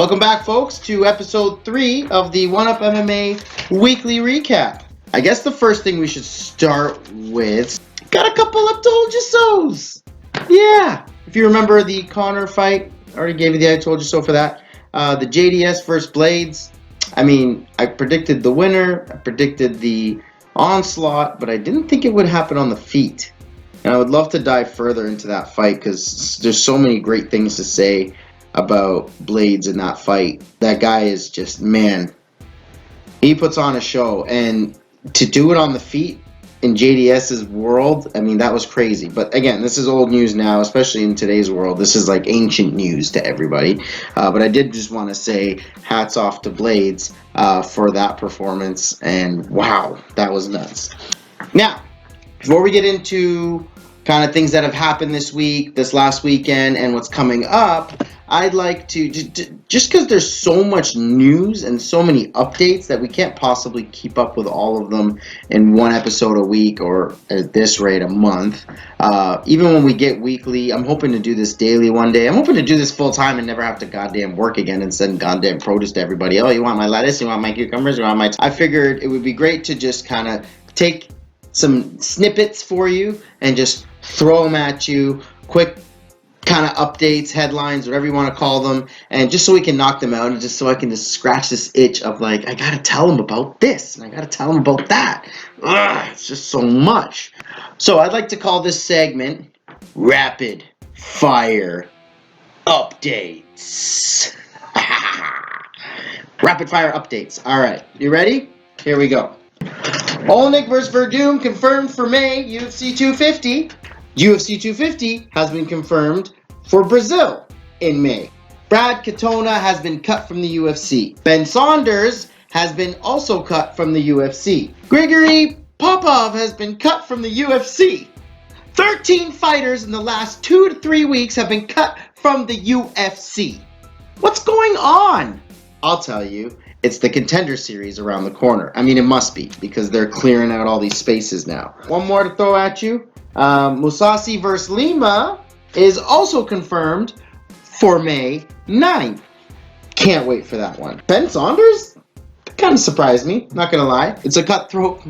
Welcome back, folks, to episode 3 of the 1Up MMA weekly recap. I guess the first thing we should start with, got a couple of told you so's. Yeah, if you remember the Conor fight, I already gave you the I told you so for that. The JDS versus Blades. I mean, I predicted the winner, I predicted the onslaught, but I didn't think it would happen on the feet. And I would love to dive further into that fight because there's so many great things to say about Blades in that fight. That guy is just, man, he puts on a show. And to do it on the feet in JDS's world, I mean, that was crazy. But again, this is old news now, especially in today's world. This is like ancient news to everybody. But I did just want to say hats off to Blades for that performance. And wow, that was nuts. Now, before we get into kind of things that have happened this week, this last weekend, and what's coming up, I'd like to, just because there's so much news and so many updates that we can't possibly keep up with all of them in one episode a week, or at this rate a month. Even when we get weekly, I'm hoping to do this daily one day. I'm hoping to do this full time and never have to goddamn work again and send goddamn produce to everybody. Oh, you want my lettuce? You want my cucumbers? You want my... I figured it would be great to just kind of take some snippets for you and just throw them at you, quick kind of updates, headlines, whatever you want to call them, and just so we can knock them out, and just so I can just scratch this itch of like, I gotta tell them about this, and I gotta tell them about that. Ugh, it's just so much. So I'd like to call this segment Rapid Fire Updates. Rapid Fire Updates. Alright, you ready? Here we go. Olenek vs. Verdum confirmed for May, UFC 250. UFC 250 has been confirmed for Brazil in May. Brad Katona has been cut from the UFC. Ben Saunders has been also cut from the UFC. Grigory Popov has been cut from the UFC. 13 fighters in the last 2 to 3 weeks have been cut from the UFC. What's going on? I'll tell you. It's the Contender Series around the corner. I mean, it must be, because they're clearing out all these spaces now. One more to throw at you. Musasi vs. Lima is also confirmed for May 9th. Can't wait for that one. Ben Saunders? Kind of surprised me, not gonna lie. It's a cutthroat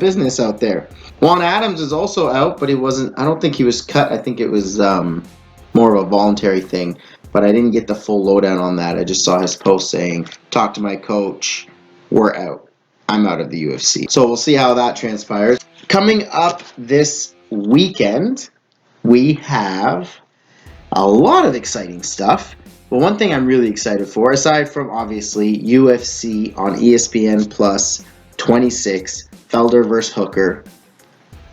business out there. Juan Adams is also out, but he wasn't, I don't think he was cut. I think it was more of a voluntary thing. But I didn't get the full lowdown on that. I just saw his post saying, talk to my coach, we're out. I'm out of the UFC. So we'll see how that transpires. Coming up this weekend, we have a lot of exciting stuff. But one thing I'm really excited for, aside from obviously UFC on ESPN Plus 26, Felder versus Hooker.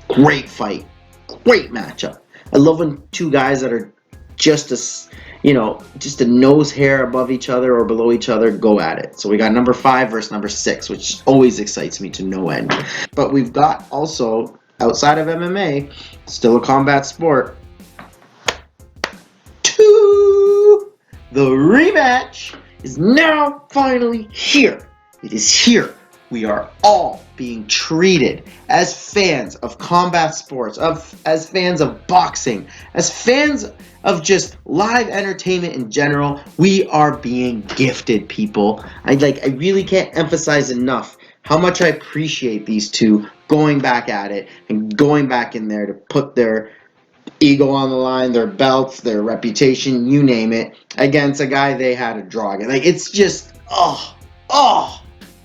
Great fight. Great matchup. I love when two guys that are just a nose hair above each other or below each other go at it. So we got number 5 versus number 6, which always excites me to no end. But we've got also, outside of MMA, still a combat sport, the rematch is now finally here. It is here. We are all being treated as fans of combat sports, as fans of boxing, as fans of just live entertainment in general. We are being gifted, people. I really can't emphasize enough how much I appreciate these two going back at it and going back in there to put their ego on the line, their belts, their reputation, you name it, against a guy they had a draw against. Like, it's just,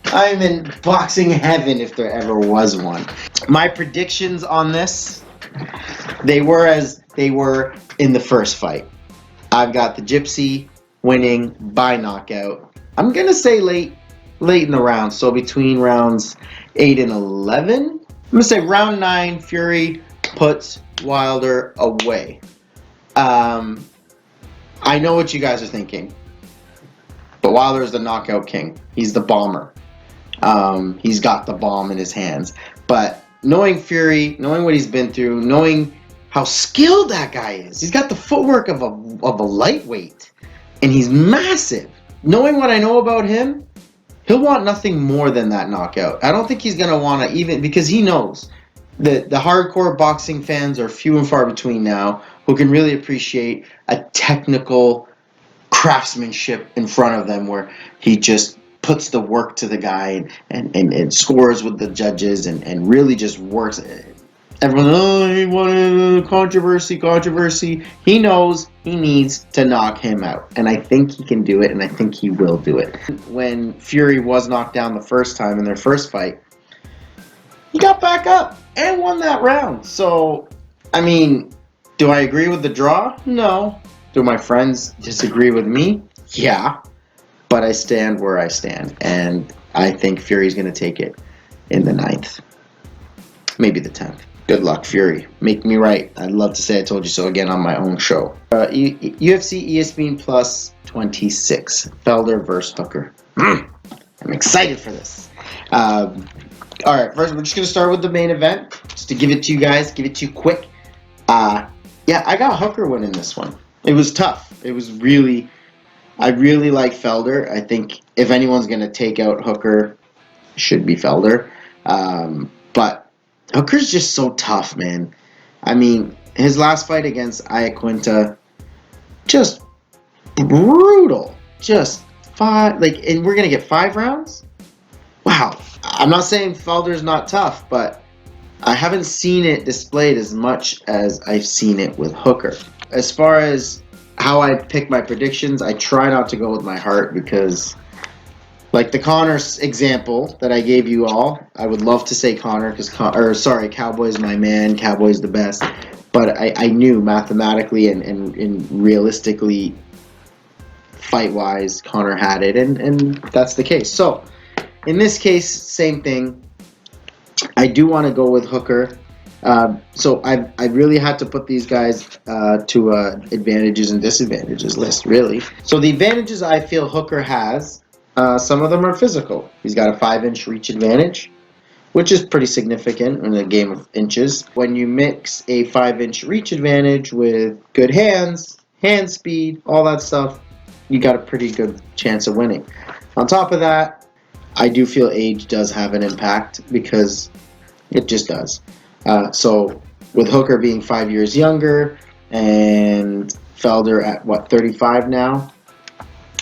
I'm in boxing heaven if there ever was one. My predictions on this, they were as they were in the first fight. I've got the Gypsy winning by knockout. I'm going to say late in the round, so between rounds 8 and 11. I'm going to say round 9, Fury puts Wilder away. I know what you guys are thinking, but Wilder is the knockout king. He's the bomber. He's got the bomb in his hands. But knowing Fury, knowing what he's been through, knowing how skilled that guy is, he's got the footwork of a lightweight, and he's massive. Knowing what I know about him, he'll want nothing more than that knockout. I don't think he's going to want to even, because he knows that the hardcore boxing fans are few and far between now who can really appreciate a technical, craftsmanship in front of them where he just puts the work to the guy and scores with the judges and really just works. Everyone, oh, he wanted controversy. He knows he needs to knock him out. And I think he can do it, and I think he will do it. When Fury was knocked down the first time in their first fight, he got back up and won that round. So, I mean, do I agree with the draw? No. Do my friends disagree with me? Yeah. But I stand where I stand. And I think Fury's going to take it in the 9th. Maybe the 10th. Good luck, Fury. Make me right. I'd love to say I told you so again on my own show. UFC ESPN Plus 26. Felder versus Hooker. I'm excited for this. All right, first we're just going to start with the main event. Just to give it to you guys, give it to you quick. Yeah, I got Hooker winning this one. It was tough. It was really... I really like Felder. I think if anyone's going to take out Hooker, it should be Felder. But Hooker's just so tough, man. I mean, his last fight against Iaquinta, just brutal. Just 5, and we're going to get 5 rounds? Wow. I'm not saying Felder's not tough, but I haven't seen it displayed as much as I've seen it with Hooker. As far as how I pick my predictions, I try not to go with my heart because, like the Conor example that I gave you all, I would love to say Conor because, Cowboy's my man, Cowboy's the best. But I knew mathematically and realistically, fight-wise, Conor had it, and that's the case. So, in this case, same thing. I do want to go with Hooker. So I really had to put these guys to advantages and disadvantages list, really. So the advantages I feel Hooker has, some of them are physical. He's got a 5-inch reach advantage, which is pretty significant in a game of inches. When you mix a 5-inch reach advantage with good hands, hand speed, all that stuff, you got a pretty good chance of winning. On top of that, I do feel age does have an impact because it just does. So with Hooker being 5 years younger and Felder at, 35 now,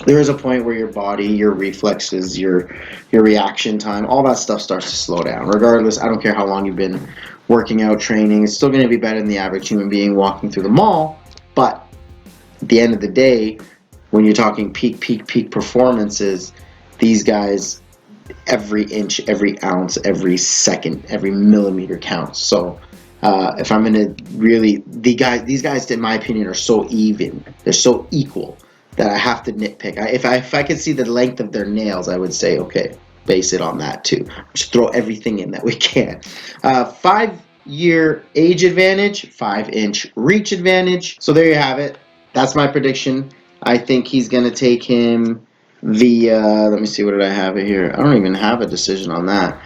there is a point where your body, your reflexes, your reaction time, all that stuff starts to slow down. Regardless, I don't care how long you've been working out, training, it's still going to be better than the average human being walking through the mall. But at the end of the day, when you're talking peak performances, these guys, every inch, every ounce, every second, every millimeter counts. So if I'm going to really, these guys, in my opinion, are so even. They're so equal that I have to nitpick. If I could see the length of their nails, I would say, okay, base it on that too. Just throw everything in that we can. 5-year age advantage, 5-inch reach advantage. So there you have it. That's my prediction. I think he's going to take him via, let me see, what did I have it here? I don't even have a decision on that.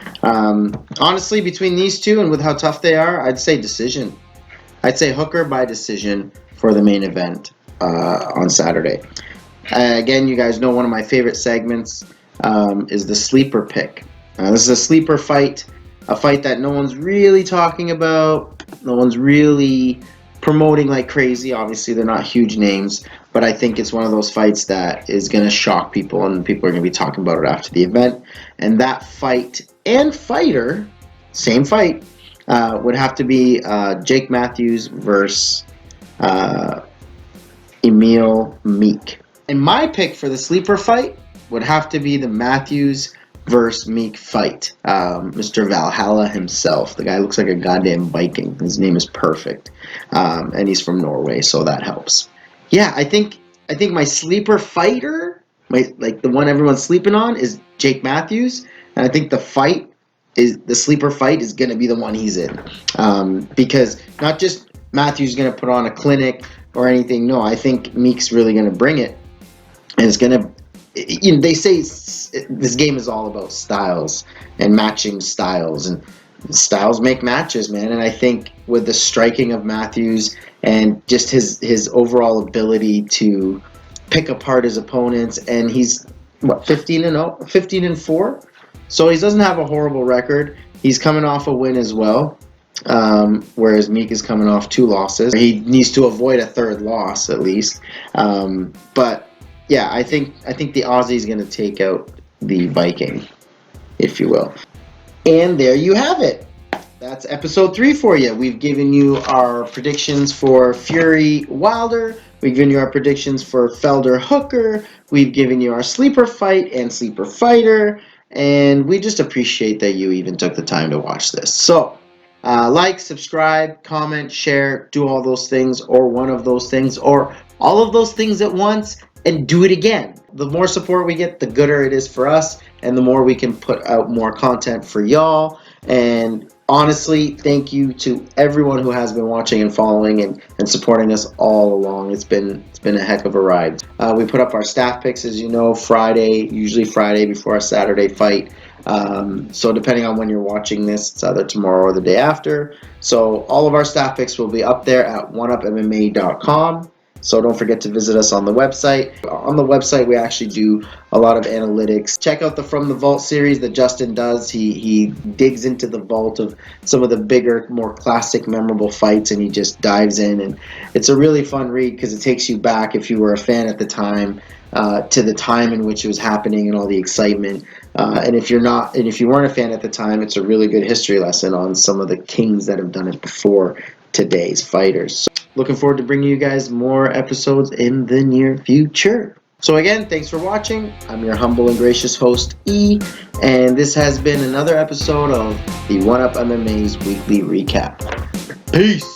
Honestly, between these two and with how tough they are, I'd say decision. I'd say Hooker by decision for the main event on Saturday. Again, you guys know one of my favorite segments is the sleeper pick. This is a sleeper fight, a fight that no one's really talking about, no one's really promoting like crazy. Obviously, they're not huge names, but I think it's one of those fights that is going to shock people, and people are going to be talking about it after the event. And that fight and fighter, same fight, would have to be Jake Matthews versus Emil Meek. And my pick for the sleeper fight would have to be the Matthews versus Meek fight. Mr. Valhalla himself. The guy looks like a goddamn Viking. His name is perfect. And he's from Norway, so that helps. Yeah, I think my sleeper fighter, the one everyone's sleeping on, is Jake Matthews. And I think the sleeper fight is going to be the one he's in. Because not just Matthews going to put on a clinic or anything. No, I think Meek's really going to bring it. And it's going to, they say this game is all about styles and matching styles, and styles make matches, man. And I think with the striking of Matthews and just his overall ability to pick apart his opponents, and he's 15-4, so he doesn't have a horrible record. He's coming off a win as well, whereas Meek is coming off 2 losses. He needs to avoid a 3rd loss at least, but yeah, I think the Aussie is going to take out the Viking, if you will. And there you have it. That's episode 3 for you. We've given you our predictions for Fury Wilder. We've given you our predictions for Felder Hooker. We've given you our sleeper fight and sleeper fighter. And we just appreciate that you even took the time to watch this. So, like, subscribe, comment, share, do all those things, or one of those things, or all of those things at once, and do it again. The more support we get, the gooder it is for us, and the more we can put out more content for y'all. And honestly, thank you to everyone who has been watching and following and supporting us all along. It's been a heck of a ride. We put up our staff picks, as you know, Friday, usually Friday before our Saturday fight. So depending on when you're watching this, it's either tomorrow or the day after. So all of our staff picks will be up there at 1UpMMA.com. So don't forget to visit us on the website. On the website, we actually do a lot of analytics. Check out the From the Vault series that Justin does. He digs into the vault of some of the bigger, more classic, memorable fights, and he just dives in. And it's a really fun read because it takes you back, if you were a fan at the time, to the time in which it was happening and all the excitement. And if you weren't a fan at the time, it's a really good history lesson on some of the kings that have done it before today's fighters. So, looking forward to bringing you guys more episodes in the near future. So again, thanks for watching. I'm your humble and gracious host, E, and this has been another episode of the 1Up MMA's Weekly Recap. Peace!